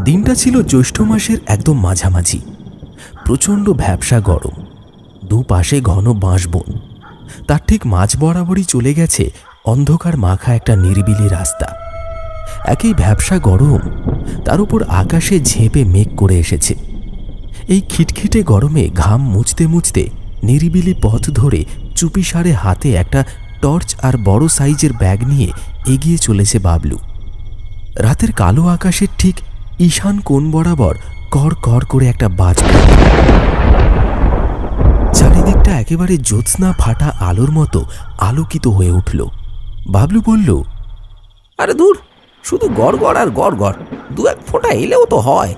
দিনটা ছিল জ্যৈষ্ঠ মাসের একদম মাঝামাঝি। প্রচণ্ড ভ্যাপসা গরম, দুপাশে ঘন বাঁশবন। তার ঠিক মাঝ বরাবরই চলে গেছে অন্ধকার মাখা একটা নিরিবিলি রাস্তা। একই ভ্যাপসা গরম, তার উপর আকাশে ঝেঁপে মেঘ করে এসেছে। এই খিটখিটে গরমে ঘাম মুছতে মুছতে নিরিবিলি পথ ধরে চুপিসারে হাতে একটা টর্চ আর বড় সাইজের ব্যাগ নিয়ে এগিয়ে চলেছে বাবলু। রাতের কালো আকাশের ঠিক ঈশান কোণ বরাবর কর কর করে একটা বাজ পড়ল। চারিদিকটা একেবারে জ্যোৎস্না ফাটা আলোর মতো আলোকিত হয়ে উঠল। বাবলু বলল, আরে দূর, শুধু গড় গড় আর গড় গড়, দু এক ফোঁটা এলেও তো হয়।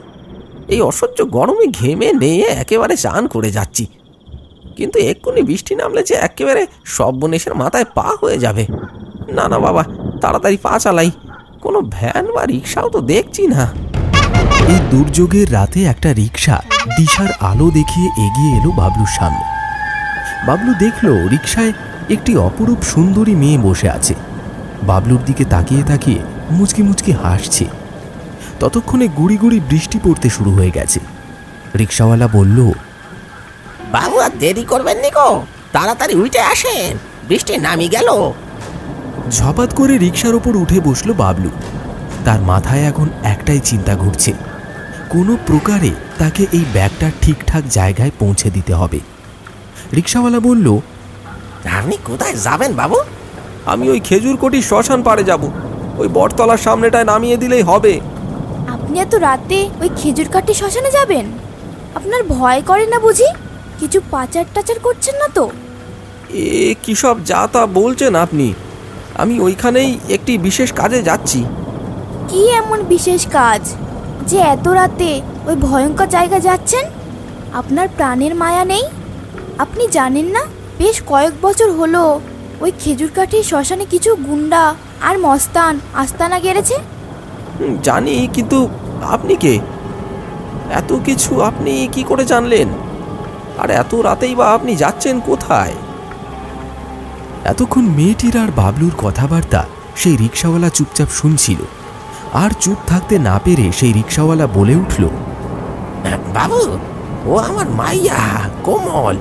এই অসহ্য গরমে ঘেমে নিয়ে একেবারে চান করে যাচ্ছি, কিন্তু এক্ষুনি বৃষ্টি নামলে যে একেবারে সর্বনেশের মাথায় পা হয়ে যাবে। না না বাবা, তাড়াতাড়ি পা চালাই, কোনো ভ্যান বা রিক্সাও তো দেখছি না। এই দুর্যোগের রাতে একটা রিক্সা দিশার আলো দেখিয়ে এগিয়ে এলো বাবলুর সামনে। বাবলু দেখল রিক্সায় একটি অপরূপ সুন্দরী মেয়ে বসে আছে। বাবলুর দিকে তাকিয়ে তাকিয়ে মুচকি মুচকি হাসছে। ততক্ষণে গুড়ি গুড়ি বৃষ্টি পড়তে শুরু হয়ে গেছে। রিক্সাওয়ালা বলল, বাবু আর দেরি করবেন নিকো, তাড়াতাড়ি উঠে আসেন, বৃষ্টি নামি গেল। ঝপাত করে রিক্সার ওপর উঠে বসলো বাবলু। তার মাথায় এখন একটাই চিন্তা ঘুরছে, কোনো প্রকারে তাকে এই ব্যাগটা ঠিকঠাক জায়গায় পৌঁছে দিতে হবে। রিক্সাওয়ালা বলল, আপনি কোথায় যাবেন বাবু? আমি ওই খেজুরকটি শ্মশান পাড়ে যাব, ওই বটতলার সামনেটায় নামিয়ে দিলেই হবে। আপনি এত রাতে ওই খেজুরকাঠি শ্মশানে যাবেন? আপনার ভয় করে না বুঝি? কিছু পাচার টাচার করছেন না তো? এ কি সব যা তা বলছেন আপনি? আমি ওইখানেই একটি বিশেষ কাজে যাচ্ছি। কি এমন বিশেষ কাজ যে এত রাতে ওই ভয়ঙ্কর জায়গা যাচ্ছেন? আপনার প্রাণের মায়া নেই? আপনি জানেন না বেশ কয়েক বছর হলো ওই খেজুরকাঠি শ্মশানে কিছু গুন্ডা আর মস্তান আস্তানা গেড়েছে? জানি, কিন্তু আপনি কে? এত কিছু আপনি কি করে জানলেন? আর এত রাতেই বা আপনি যাচ্ছেন কোথায়? এতক্ষণ মেয়েটির আর বাবলুর কথাবার্তা সেই রিক্সাওয়ালা চুপচাপ শুনছিল। আর চুপ থাকতে না পেরে সেই রিক্সাওয়ালা বলে উঠল, বাবু, ও আমার মাইয়া কোমল,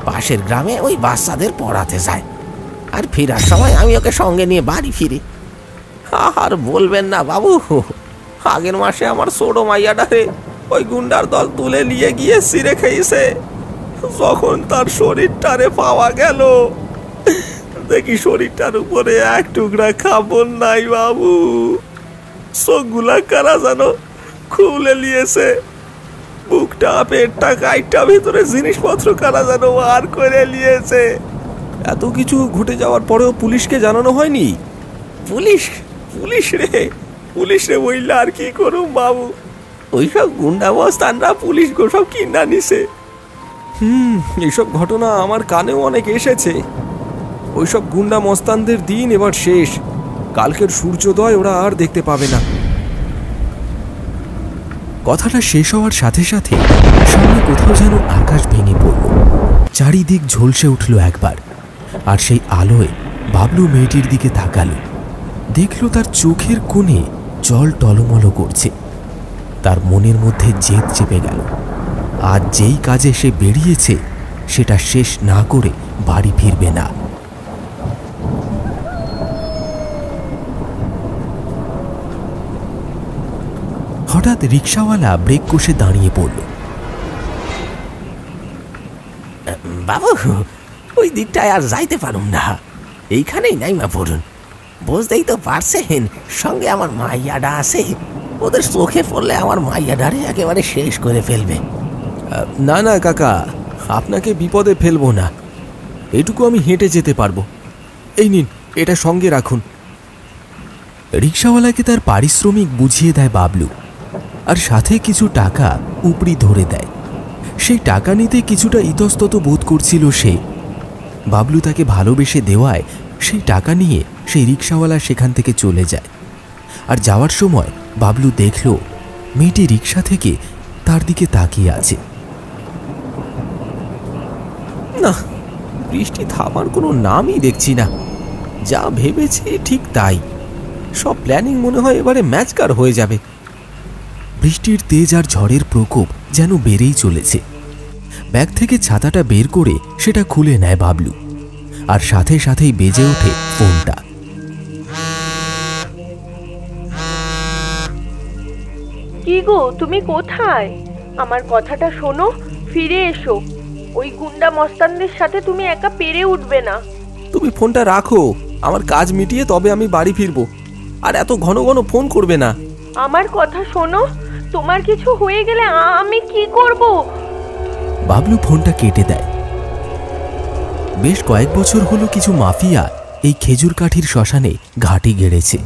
পাশের গ্রামে ওই বাচ্চাদের পড়াতে যায়, আর ফেরার সময় আমি ওকে সঙ্গে নিয়ে বাড়ি ফিরি। আর বলবেন না বাবু, আগের মাসে আমার ছোট মাইয়াটারে ওই গুন্ডার দল তুলে নিয়ে গিয়ে ছিঁড়ে খেয়েছে। যখন তার শরীরটারে পাওয়া গেল, দেখি শরীরটার উপরে এক টুকরা কাপড় নাই বাবু। চোখগুলা কারা যেন খুলে নিয়েছে, বুকটা পেটটা কাইটটা ভেতরে জিনিসপত্র কারা যেন আর করে নিয়েছে। এত কিছু ঘটে যাওয়ার পরেও পুলিশকে জানানো হয়নি? পুলিশ পুলিশ রে পুলিশ রে বললে আর কি করুম বাবু, ওইসব গুন্ডা মস্তানরা পুলিশ গোসব কিনা নিছে। এইসব ঘটনা আমার কানেও অনেক এসেছে। ওইসব গুন্ডা মস্তানদের দিন এবার শেষ, কালকের সূর্যোদয় ওরা আর দেখতে পাবে না। কথাটা শেষ হওয়ার সাথে সাথে সামনে কোথাও যেন আকাশ ভেঙে পড়ল। চারিদিক ঝলসে উঠল একবার, আর সেই আলোয় বাবলু মেয়েটির দিকে তাকালো। দেখল তার চোখের কোণে জল টলমল করছে। তার মনের মধ্যে জেদ চেপে গেল। আজ যেই কাজে সে বেরিয়েছে সেটা শেষ না করে বাড়ি ফিরবে না। হঠাৎ রিক্সাওয়ালা ব্রেক কষে দাঁড়িয়ে পড়ল। বাবু, ওই দিকটায় আর যাইতে পারুম না, এইখানেই নাইমা পড়ুন। বুঝতেই তো পারছেন, সঙ্গে আমার মাইয়াডা আছে, ওদের চোখে পড়লে আমার মাইয়াডারে একেবারে শেষ করে ফেলবে। না না কাকা, আপনাকে বিপদে ফেলবো না, এটুকু আমি হেঁটে যেতে পারবো। এই নিন, এটা সঙ্গে রাখুন। রিক্সাওয়ালাকে তার পারিশ্রমিক বুঝিয়ে দেয় বাবলু, আর সাথে কিছু টাকা উপরি ধরে দেয়। সেই টাকা নিতে কিছুটা ইতস্তত বোধ করছিল সে। বাবলু তাকে ভালোবেসে দেওয়ায় সেই টাকা নিয়ে সেই রিক্সাওয়ালা সেখান থেকে চলে যায়। আর যাওয়ার সময় বাবলু দেখল মেয়েটি রিক্সা থেকে তার দিকে তাকিয়ে আছে। না, বৃষ্টি থামার কোনো নামই দেখছি না। যা ভেবেছি ঠিক তাই, সব প্ল্যানিং মনে হয় এবারে ম্যাচকার হয়ে যাবে। বৃষ্টির তেজ আর ঝড়ের প্রকোপ যেন বেড়েই চলেছে। ব্যাগ থেকে ছাতাটা বের করে সেটা খুলে নেয় বাবলু, আর সাথে সাথেই বেজে ওঠে ফোনটা। কি গো, তুমি কোথায়? আমার কথাটা শোনো, ফিরে এসো। ওই গুন্ডা মস্তানদের সাথে তুমি একা পেরে উঠবে না। তুমি ফোনটা রাখো, আমার কাজ মিটিয়ে তবে আমি বাড়ি ফিরবো। আর এত ঘন ঘন ফোন করবে না। আমার কথা শোনো, তোমার কিছু হয়ে গেলে আমি কি করব? বাবলু ফোনটা কেটে দেয়। বেশ কয়েক বছর হলো কিছু মাফিয়া এই খেজুর কাঠির শ্মশানে ঘাঁটি গেড়েছে,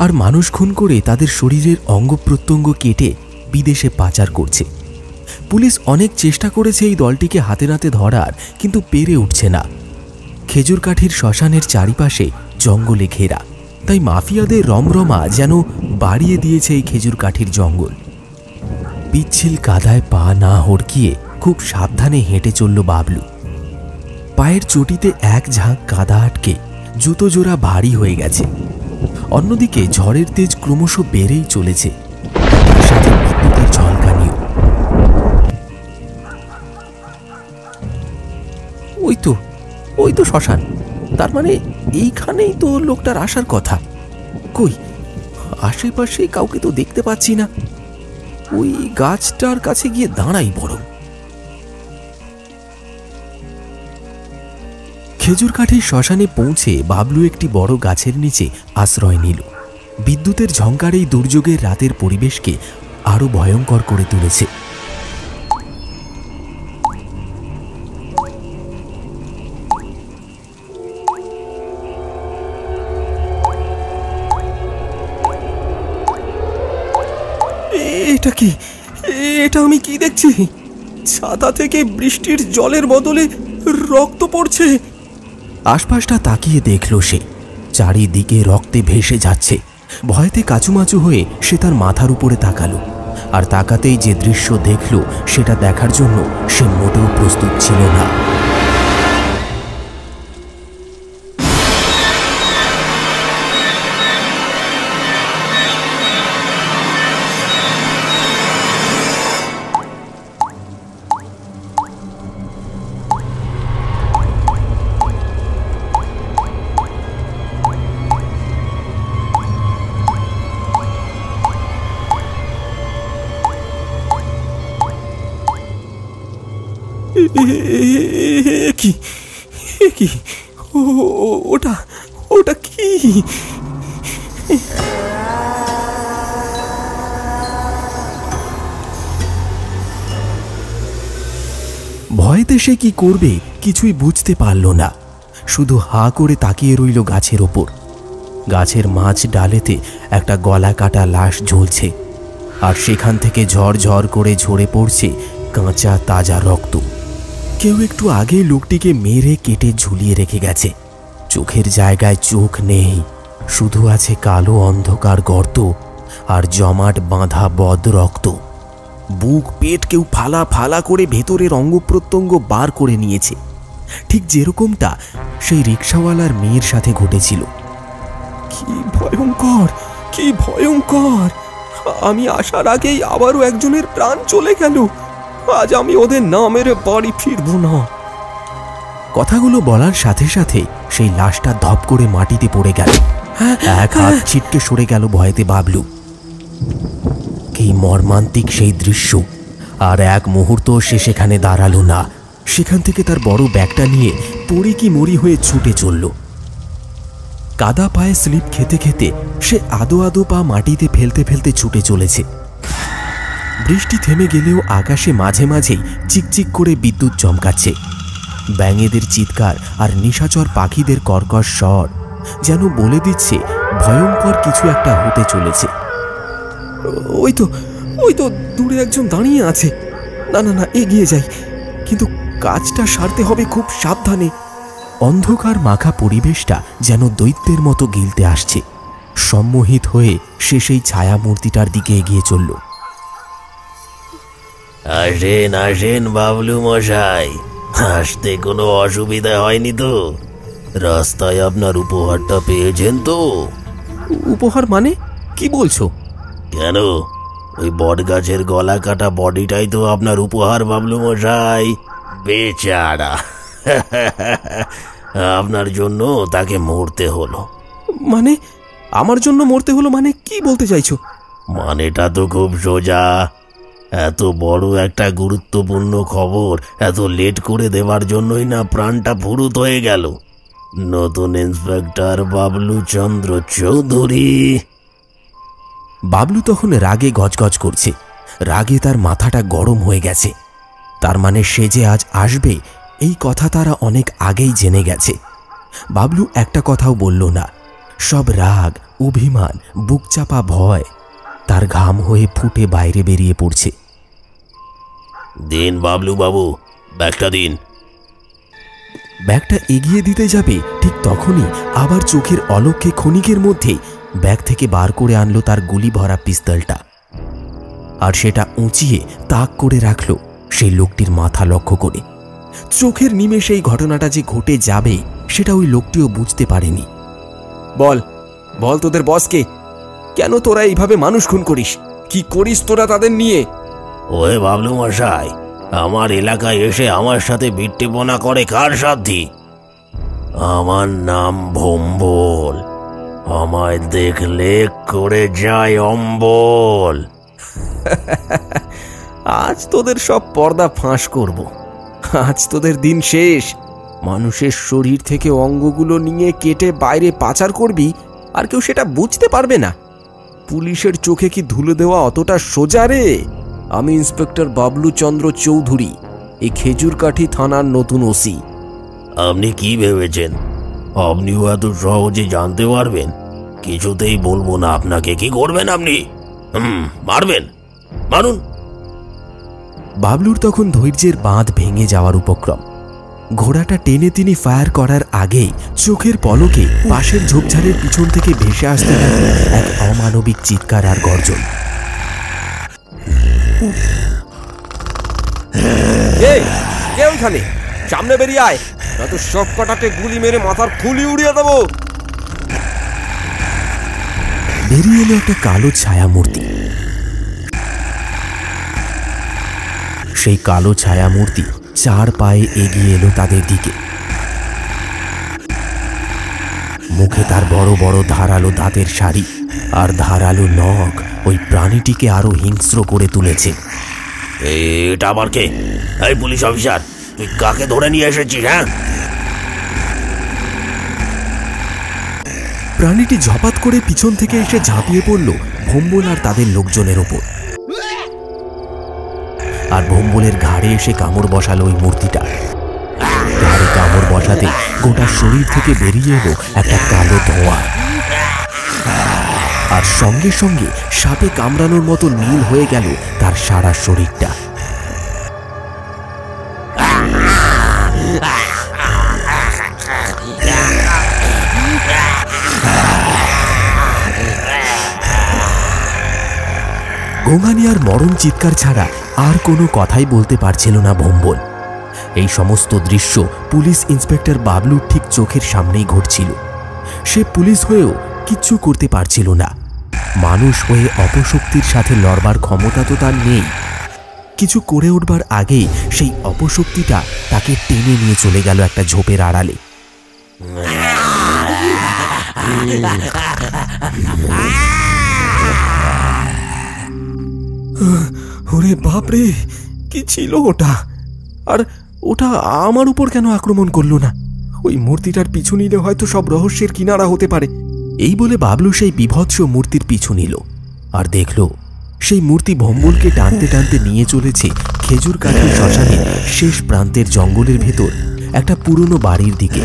আর মানুষ খুন করে তাদের শরীরের অঙ্গ প্রত্যঙ্গ কেটে বিদেশে পাচার করছে। পুলিশ অনেক চেষ্টা করেছে এই দলটিকে হাতে নাতে ধরার, কিন্তু পেরে উঠছে না। খেজুর কাঠির শ্মশানের চারিপাশে জঙ্গলে ঘেরা, তাই মাফিয়াদের রমরমা যেন বাড়িয়ে দিয়েছে এই খেজুর কাঠির জঙ্গল। পিচ্ছিল কাদায় পা না হড়কিয়ে খুব সাবধানে হেঁটে চলল বাবলু। পায়ের চটিতে এক ঝাঁক কাদা আটকে জুতো জোড়া ভারী হয়ে গেছে। অন্যদিকে ঝড়ের তেজ ক্রমশ বেড়েই চলেছে, তার সাথে বিদ্যুতের ঝলকানিও। ওই তো শ্মশান। তার মানে এইখানেই তো লোকটার আসার কথা। কই, আশেপাশে কাউকে তো দেখতে পাচ্ছি না। ওই গাছটার কাছে গিয়ে দাঁড়াই বরং। খেজুর কাঠির শ্মশানে পৌঁছে বাবলু একটি বড় গাছের নিচে আশ্রয় নিল। বিদ্যুতের ঝংকার এই দুর্যোগের রাতের পরিবেশকে আরো ভয়ঙ্কর করে তুলেছে। এটা কি? এটা আমি কি দেখছি? ছাতা থেকে বৃষ্টির জলের বদলে রক্ত পড়ছে। আশপাশটা তাকিয়ে দেখল সে, চারিদিকে রক্তে ভেসে যাচ্ছে। ভয়তে কাচুমাচু হয়ে সে তার মাথার উপরে তাকালো, আর তাকাতেই যে দৃশ্য দেখল সেটা দেখার জন্য সে মোটেও প্রস্তুত ছিল না। কি ওটা কি? ভয়তে সে কি করবে কিছুই বুঝতে পারল না, শুধু হা করে তাকিয়ে রইল গাছের ওপর। গাছের মাঝ ডালেতে একটা গলা কাটা লাশ ঝুলছে, আর সেখান থেকে ঝরঝর করে ঝরে পড়ছে কাঁচা তাজা রক্ত। কেউ একটু আগে লোকটিকে মেরে কেটে ঝুলিয়ে রেখে গেছে। চোখের জায়গায় চোখ নেই, শুধু আছে কালো অন্ধকার গর্ত আর জমাট বাঁধা বদ রক্ত। বুক পেট কেউ ফালা ফালা করে ভেতরের অঙ্গ প্রত্যঙ্গ বার করে নিয়েছে, ঠিক যেরকমটা সেই রিক্সাওয়ালার মেয়ের সাথে ঘটেছিল। কি ভয়ঙ্কর, কি ভয়ঙ্কর! আমি আসার আগেই আবারও একজনের প্রাণ চলে গেল। আজ আমি ওদের না মেরে বাড়ি ফিরবো না। কথাগুলো বলার সাথে সাথে সেই লাশটা ধপ করে মাটিতে পড়ে গেল। এক হাত ছিটকে সরে গেল ভয়েতে বাবলু। কি মর্মান্তিক সেই দৃশ্য! আর এক মুহূর্ত সে সেখানে দাঁড়ালো না। সেখান থেকে তার বড় ব্যাগটা নিয়ে পড়ি কি মরি হয়ে ছুটে চলল। কাদা পায়ে স্লিপ খেতে খেতে সে আদো আদো পা মাটিতে ফেলতে ফেলতে ছুটে চলেছে। বৃষ্টি থেমে গেলেও আকাশে মাঝে মাঝেই চিকচিক করে বিদ্যুৎ চমকাচ্ছে। ব্যাঙেদের চিৎকার আর নিশাচর পাখিদের কর্কশ স্বর যেন বলে দিচ্ছে ভয়ঙ্কর কিছু একটা হতে চলেছে। ওই তো দূরে একজন দাঁড়িয়ে আছে। না না না, এগিয়ে যাই, কিন্তু কাজটা সারতে হবে খুব সাবধানে। অন্ধকার মাখা পরিবেশটা যেন দৈত্যের মতো গিলতে আসছে। সম্মোহিত হয়ে সে সেই ছায়া মূর্তিটার দিকে এগিয়ে চলল। আসেন আসেন বাবলু মশাই, আসতে কোনো অসুবিধা হয়নি তো? রাস্তায় আপনার উপহারটা পেয়েছেন তো? উপহার মানে কি বলছো? কেন, ওই বট গাছের গলা কাটা বডিটাই তো আপনার উপহার বাবলু মশাই। বেচারা, আপনার জন্য তাকে মরতে হলো। মানে আমার জন্য মরতে হলো মানে কি বলতে চাইছো? মানেটা তো খুব সোজা। এত বড় একটা গুরুত্বপূর্ণ খবর এত লেট করে দেওয়ার জন্যই না প্রাণটা ফুরুত হয়ে গেল। নতুন ইন্সপেক্টর বাবলু চন্দ্র চৌধুরী। বাবলু তখন রাগে গজগজ করছে, রাগে তার মাথাটা গরম হয়ে গেছে। তার মানে সে যে আজ আসবে এই কথা তারা অনেক আগেই জেনে গেছে। বাবলু একটা কথাও বলল না। সব রাগ, অভিমান, বুকচাপা ভয় তার ঘাম হয়ে ফুটে বাইরে বেরিয়ে পড়ছে। দিন বাবলু বাবু, ব্যাগটা দিন। ব্যাগটা এগিয়ে দিতে যাবে ঠিক তখনই আবার চোখের অলক্ষ্যে ক্ষণিকের মধ্যে ব্যাগ থেকে বার করে আনলো তার গুলি ভরা পিস্তলটা, আর সেটা উঁচিয়ে তাক করে রাখলো সেই লোকটির মাথা লক্ষ্য করে। চোখের নিমেষে এই ঘটনাটা যে ঘটে যাবে সেটা ওই লোকটিও বুঝতে পারেনি। বল বল, তোদের বসকে কেন তোরা এইভাবে মানুষ খুন করিস? কি করিস তোরা তাদের নিয়ে? ওহে বাবলু মশাই, আমার এলাকায় এসে আমার সাথে বিট্টিপনা করে কার সাধ্যি? আমার নাম ভম্বল, আমায় দেখলে করে যায় অম্বল। আজ তোদের সব পর্দা ফাঁস করব। আজ তোদের দিন শেষ। মানুষের শরীর থেকে অঙ্গগুলো নিয়ে কেটে বাইরে পাচার করবি, আর কেউ সেটা বুঝতে পারবে না। পুলিশের চোখে কি ধুলো দেওয়া অতটা সোজা রে? আমি ইন্সপেক্টর বাবলু চন্দ্র চৌধুরী, এই খেজুরকাঠি থানার নতুন ওসি। আপনি কি ভেবেছেন আপনিও এত সহজে জানতে পারবেন? কিছুতেই বলবো না আপনাকে। কি করবেন আপনি? মারবেন, মারুন। বাবলুর তখন ধৈর্যের বাঁধ ভেঙে যাওয়ার উপক্রম। ঘোড়াটা টেনে তিনি ফায়ার করার আগেই চোখের পলকে পাশের ঝোপঝাড়ের পিছন থেকে ভেসে আসতে লাগলো এক অমানবিক চিৎকার আর গর্জন। কে ওইখানে? সামনে বেরিয়ে আয়, নয়তো সব কটাতে গুলি মেরে মাথার খুলি উড়িয়ে দেবো। বেরিয়ে এলো একটা কালো ছায়ামূর্তি। সেই কালো ছায়ামূর্তি 4 পায়ে এগিয়ে এলো তাদের দিকে। মুখে তার বড় বড় ধারালো দাঁতের সারি আর ধারালো নখ ওই প্রাণীটিকে আরো হিংস্র করে তুলেছে। এটা আবার কে? এই পুলিশ অফিসার, তুই কাকে ধরে নিয়ে এসেছিস? হ্যাঁ, প্রাণীটি ঝপাত করে পিছন থেকে এসে ঝাঁপিয়ে পড়ল ভম্বল আর তাদের লোকজনের ওপর। আর ভম্বলের ঘাড়ে এসে কামড় বসালো ওই মূর্তিটা। ঘাড়ে কামড় বসাতে গোটা শরীর থেকে বেরিয়ে এলো একটা কালো ধোঁয়া, আর সঙ্গে সঙ্গে সাপে কামড়ানোর মতো নীল হয়ে গেল তার সারা শরীরটা। গোঙানি আর মরণ চিৎকার ছাড়া আর কোনো কথাই বলতে পারছিল না ভম্বল। এই সমস্ত দৃশ্য পুলিশ ইন্সপেক্টর বাবলুর ঠিক চোখের সামনেই ঘটছিল। সে পুলিশ হয়েও কিচ্ছু করতে পারছিল না। মানুষ হয়ে অপশক্তির সাথে লড়বার ক্ষমতা তো তার নেই। কিছু করে উঠবার আগেই সেই অপশক্তিটা তাকে টেনে নিয়ে চলে গেল একটা ঝোপের আড়ালে। ওরে বাপরে, কি ছিল ওটা? আর ওটা আমার উপর কেন আক্রমণ করলো না? ওই মূর্তিটার পিছু নিলে হয়তো সব রহস্যের কিনারা হতে পারে। এই বলে বাবলু সেই বিভৎস মূর্তির পিছু নিল, আর দেখল সেই মূর্তি ভম্বলকে টানতে টানতে নিয়ে চলেছে খেজুর কাঠের শ্মশানের শেষ প্রান্তের জঙ্গলের ভেতর একটা পুরনো বাড়ির দিকে।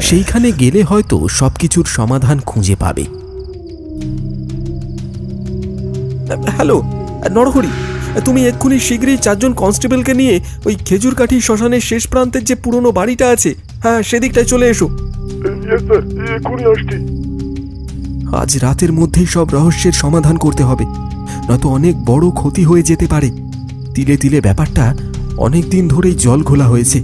সেইখানে গেলে হয়তো সবকিছুর সমাধান খুঁজে পাবে। হ্যালো নরহরি, তুমি এক্ষুনি শীঘ্রই 4 জন কনস্টেবলকে নিয়ে ওই খেজুরকাঠি শ্মশানের শেষ প্রান্তের যে পুরনো বাড়িটা আছে, হ্যাঁ সেদিকটায় চলে এসো। আজ রাতের মধ্যেই সব রহস্যের সমাধান করতে হবে, নয়তো অনেক বড় ক্ষতি হয়ে যেতে পারে। তিলে তিলে ব্যাপারটা অনেক দিন ধরেই জল ঘোলা হয়েছে।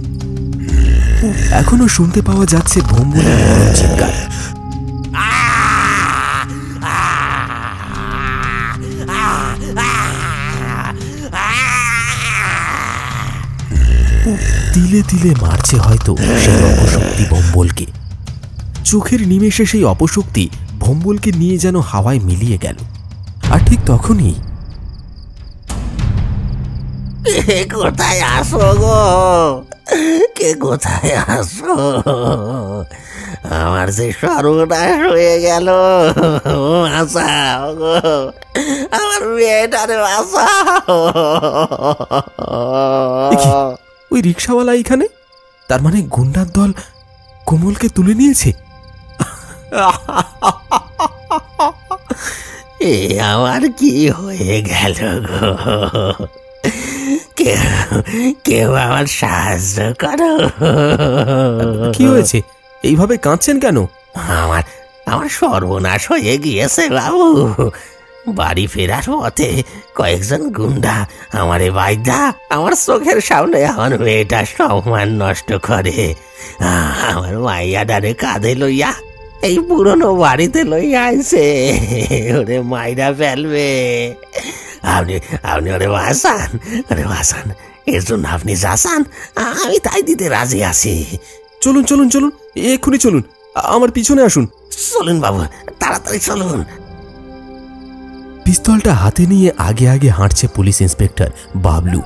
এখনো শুনতে পাওয়া যাচ্ছে ভম্বলের মরণ চিৎকার। তিলে তিলে মারছে হয়তো সেই অপশক্তি ভম্বলকে। চোখের নিমেষে সেই অপশক্তি ভম্বলকে নিয়ে যেন হাওয়ায় মিলিয়ে গেল। আর ঠিক তখনই কে কোথায় আসো গো, কে কোথায় আসো, আমার যে সর্বনাশ হয়ে গেল, বাঁচাও গো, আমার মেয়েটারে বাঁচাও। ওই রিক্সাওয়ালা এখানে, তার মানে গুন্ডার দল কোমলকে তুলে নিয়েছে। এ আমার কি হয়ে গেল গো, কেউ আমার সাহায্য করো। কি হয়েছে, এইভাবে কাঁদছেন কেন? আমার সর্বনাশ হয়ে গিয়েছে বাবু। বাড়ি ফেরার পথে কয়েকজন গুন্ডা আমারে বাইদা আমার চোখের সামনে আমার মেয়েটার সম্মান নষ্ট করে। আমার মাইয়াডারে কাঁধে লইয়া এই পুরনো বাড়িতে লইয়া আইছে, ওরে মাইরা ফেলবে। আপনি ওরে বাঁচান, এর জন্য আপনি যাচান, আমি তাই দিতে রাজি আছি। চলুন চলুন চলুন, এক্ষুনি চলুন, আমার পিছনে আসুন। চলুন বাবু, তাড়াতাড়ি চলুন। পিস্তলটা হাতে নিয়ে আগে আগে হাঁটছে পুলিশ ইন্সপেক্টর বাবলু,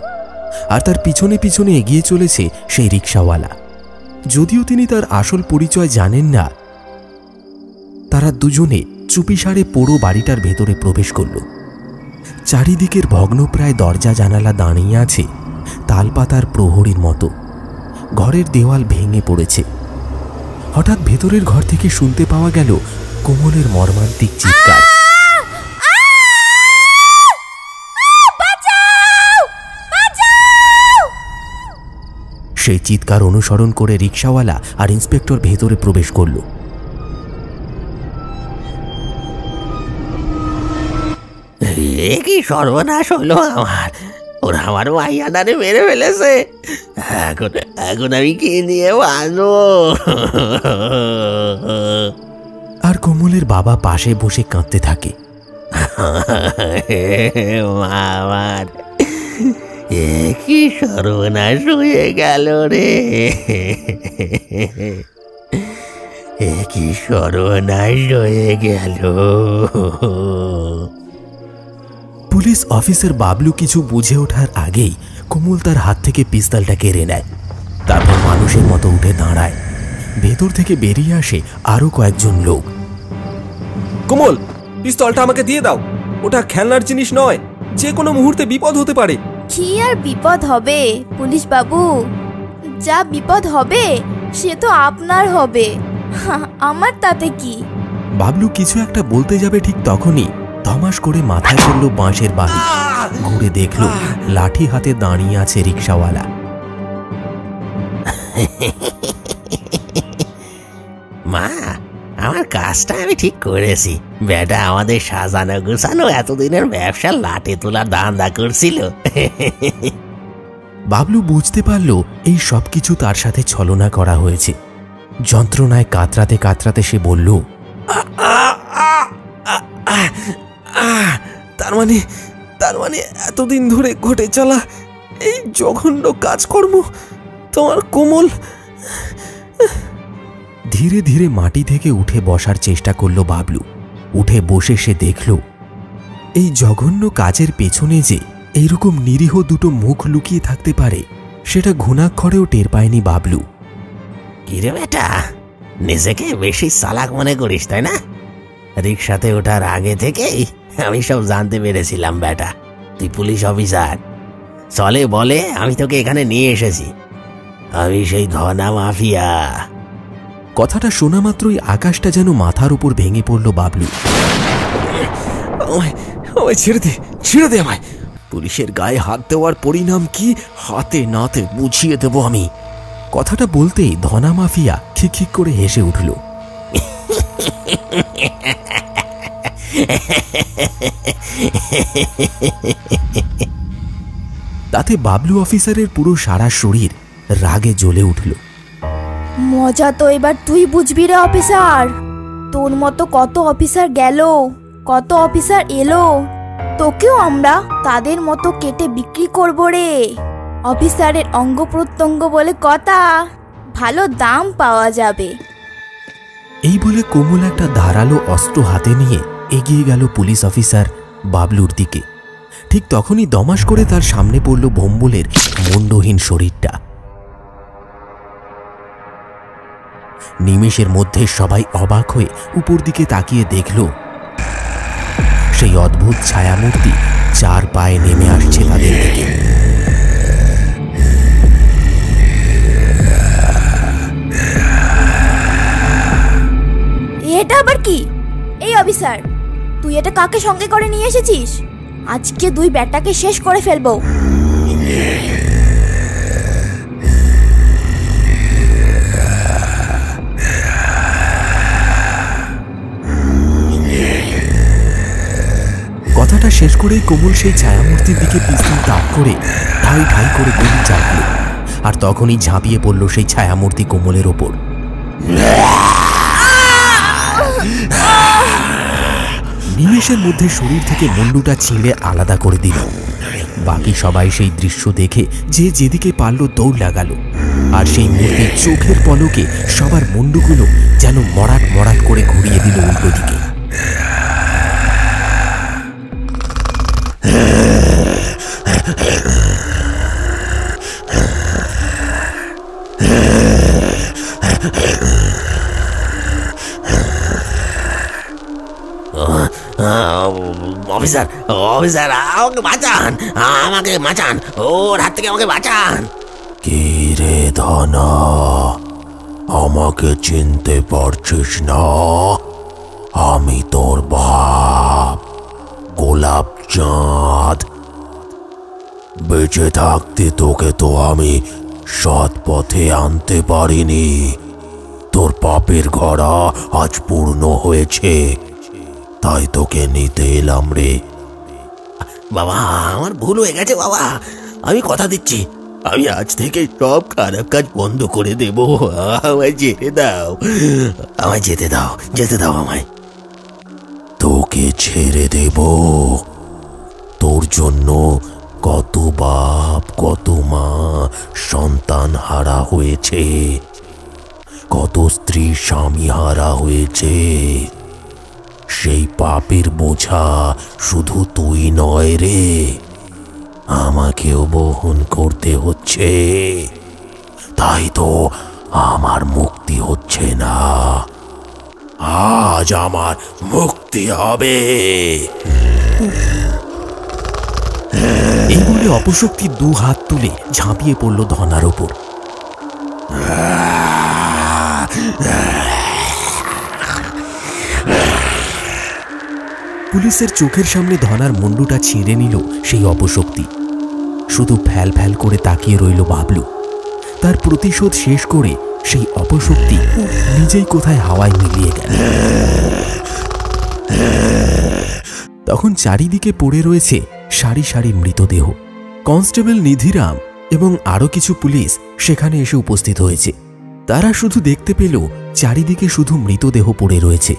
আর তার পিছনে পিছনে এগিয়ে চলেছে সেই রিক্সাওয়ালা। যদিও তিনি তার আসল পরিচয় জানেন না, তারা দুজনে চুপিসারে পুরো বাড়িটার ভেতরে প্রবেশ করল। চারিদিকের ভগ্নপ্রায় দরজা জানালা দাঁড়িয়ে আছে তালপাতার প্রহরীর মতো। ঘরের দেওয়াল ভেঙে পড়েছে। হঠাৎ ভেতরের ঘর থেকে শুনতে পাওয়া গেল কোমলের মর্মান্তিক চিৎকার। সেই চিৎকার অনুসরণ করে রিক্সাওয়ালা আর ইন্সপেক্টর ভেতরে প্রবেশ করল। কি সর্বনাশ হলো আমার, ওরা আমার মাইয়াডারে মেরে ফেলেছে। এখন আমি কি নিয়ে বাঁচবো? আর কোমলের বাবা পাশে বসে কাঁদতে থাকে। আমার কি সর্বনাশ হয়ে গেল রে, কি সর্বনাশ হয়ে গেল। পুলিশ অফিসার বাবলু কিছু বুঝে ওঠার আগেই কোমল তার হাত থেকে পিস্তলটা কেড়ে নেয়। তারপর মানুষের মতো উঠে দাঁড়ায়। ভেতর থেকে বেরিয়ে আসে আরো কয়েকজন লোক। কোমল, পিস্তলটা আমাকে দিয়ে দাও, ওটা খেলনার জিনিস নয়, যে কোনো মুহূর্তে বিপদ হতে পারে। কি আর বিপদ হবে পুলিশ বাবু, যা বিপদ হবে সে তো আপনার হবে, আমার তাতে কি। বাবলু কিছু একটা বলতে যাবে, ঠিক তখনই ধমাস করে মাথায় পড়ল বাঁশের বাড়ি। ঘুরে দেখল লাঠি হাতে দাঁড়িয়ে আছে রিক্সাওয়ালা। মা, আমার কাজটা আমি ঠিক করেছি। বেটা আমাদের সাজানো গুছানো এতদিনের ব্যবসার লাঠি তোলার ধান্দা করছিল। বাবলু বুঝতে পারল এই সবকিছু তার সাথে ছলনা করা হয়েছে। যন্ত্রণায় কাতরাতে কাতরাতে সে বলল, তার মানে এতদিন ধরে ঘটে চলা এই জঘন্য কাজকর্ম তোমার কোমল। ধীরে ধীরে মাটি থেকে উঠে বসার চেষ্টা করল বাবলু। উঠে বসে সে দেখল এই জঘন্য কাজের পেছনে যে এইরকম নিরীহ দুটো মুখ লুকিয়ে থাকতে পারে, সেটা ঘুণাক্ষরেও টের পায়নি বাবলু। কিরে বেটা, নিজেকে বেশি চালাক মনে করিস তাই না? রিক্সাতে ওঠার আগে থেকেই আমি সব জানতে পেরেছিলাম বেটা, তুই পুলিশ অফিসার। চলে বলে আমি তোকে এখানে নিয়ে এসেছি, আমি সেই ঘনা মাফিয়া। কথাটা শোনা মাত্রই আকাশটা যেন মাথার উপর ভেঙে পড়ল বাবলু। ছেড়ে দে আমায়। পুলিশের গায়ে হাত দেওয়ার পরিণাম কি হাতে নাতে বুঝিয়ে দেব আমি। কথাটা বলতেই ধনা মাফিয়া খিক করে হেসে উঠল। তাতে বাবলু অফিসারের পুরো সারা শরীর রাগে জ্বলে উঠল। মজা তো এবার তুই বুঝবি রে অফিসার। তোর মতো কত অফিসার গেল, কত অফিসার এলো, তোকেও আমরা তাদের মতো কেটে বিক্রি করব রে। অফিসারের অঙ্গ প্রত্যঙ্গ বলে কথা, ভালো দাম পাওয়া যাবে। এই বলে কোমল একটা ধারালো অস্ত্র হাতে নিয়ে এগিয়ে গেল পুলিশ অফিসার বাবলুর দিকে। ঠিক তখনই দমাস করে তার সামনে পড়ল ভম্বলের মুন্ডহীন শরীরটা। নিমেষের মধ্যে সবাই অবাক হয়ে উপর দিকে তাকিয়ে দেখল সেই অদ্ভুত ছায়ামূর্তি 4 পায়ে নেমে আসছে তাদের দিকে। এটা আবার কি? এই অফিসার, তুই এটা কাকে সঙ্গে করে নিয়ে এসেছিস? আজকে 2 ব্যাটাকে শেষ করে ফেলবো। কথাটা শেষ করেই কোমল সেই ছায়ামূর্তির দিকে পিস্তল তাক করে ঠাই ঠাই করে গুলি চালাল। আর তখনই ঝাঁপিয়ে পড়ল সেই ছায়ামূর্তি কোমলের ওপর। নিমেষের মধ্যে শরীর থেকে মুন্ডুটা ছিঁড়ে আলাদা করে দিল। বাকি সবাই সেই দৃশ্য দেখে যে যেদিকে পারল দৌড় লাগালো। আর সেই মূর্তির চোখের পলকে সবার মুন্ডুগুলো যেন মরাট মরাট করে ঘুরিয়ে দিল উল্টো দিকে। অফিসার, অফিসার, আমাকে বাঁচান, আমাকে বাঁচান, ওর হাত থেকে আমাকে বাঁচান। কে রে ধনা, আমাকে চিনতে পারছিস না? আমি তোর বাপ গোলাপ চাঁদ। বেঁচে থাকতে তোকে তো আমি সৎ পথে আনতে পারিনি। তোর পাপের ঘড়া আজ পূর্ণ হয়েছে, তাই তোকে নিতে এলাম রে। বাবা, আমার ভুল হয়ে গেছে বাবা, আমি কথা দিচ্ছি আমি আজ থেকে সব খারাপ কাজ বন্ধ করে দেব। আমায় যেতে দাও, আমায় যেতে দাও, যেতে দাও আমায়। তোকে ছেড়ে দেব? তোর জন্য কত বাপ কত মা সন্তান হারা হয়েছে, কত স্ত্রী স্বামী হারা হয়েছে। সেই পাপের বোঝা শুধু তুই নয় রে, আমাকেও বহন করতে হচ্ছে। তাই তো আমার মুক্তি হচ্ছে না। আজ আমার মুক্তি হবে। এই বলে অপশক্তি 2 হাত তুলে ঝাঁপিয়ে পড়ল ধনার ওপর। পুলিশের চোখের সামনে ধনার মুন্ডুটা ছিঁড়ে নিল সেই অপশক্তি। শুধু ফ্যাল ফ্যাল করে তাকিয়ে রইল বাবলু। তার প্রতিশোধ শেষ করে সেই অপশক্তি নিজেই কোথায় হাওয়ায় মিলিয়ে গেল। তখন চারিদিকে পড়ে রয়েছে সারি সারি মৃতদেহ। কনস্টেবল নিধিরাম এবং আরো কিছু পুলিশ সেখানে এসে উপস্থিত হয়েছে। তারা শুধু দেখতে পেল চারিদিকে শুধু মৃতদেহ পড়ে রয়েছে।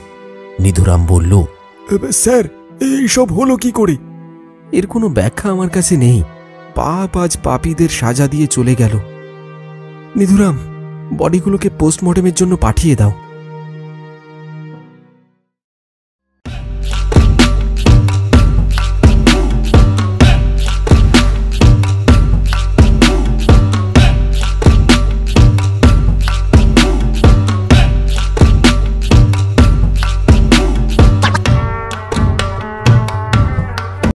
নিধিরাম বলল, স্যার, এইসব হলো কি করে? এর কোনো ব্যাখ্যা আমার কাছে নেই। পাপ আজ পাপীদের সাজা দিয়ে চলে গেল। নিধিরাম, বডিগুলোকে পোস্টমর্টেমের জন্য পাঠিয়ে দাও।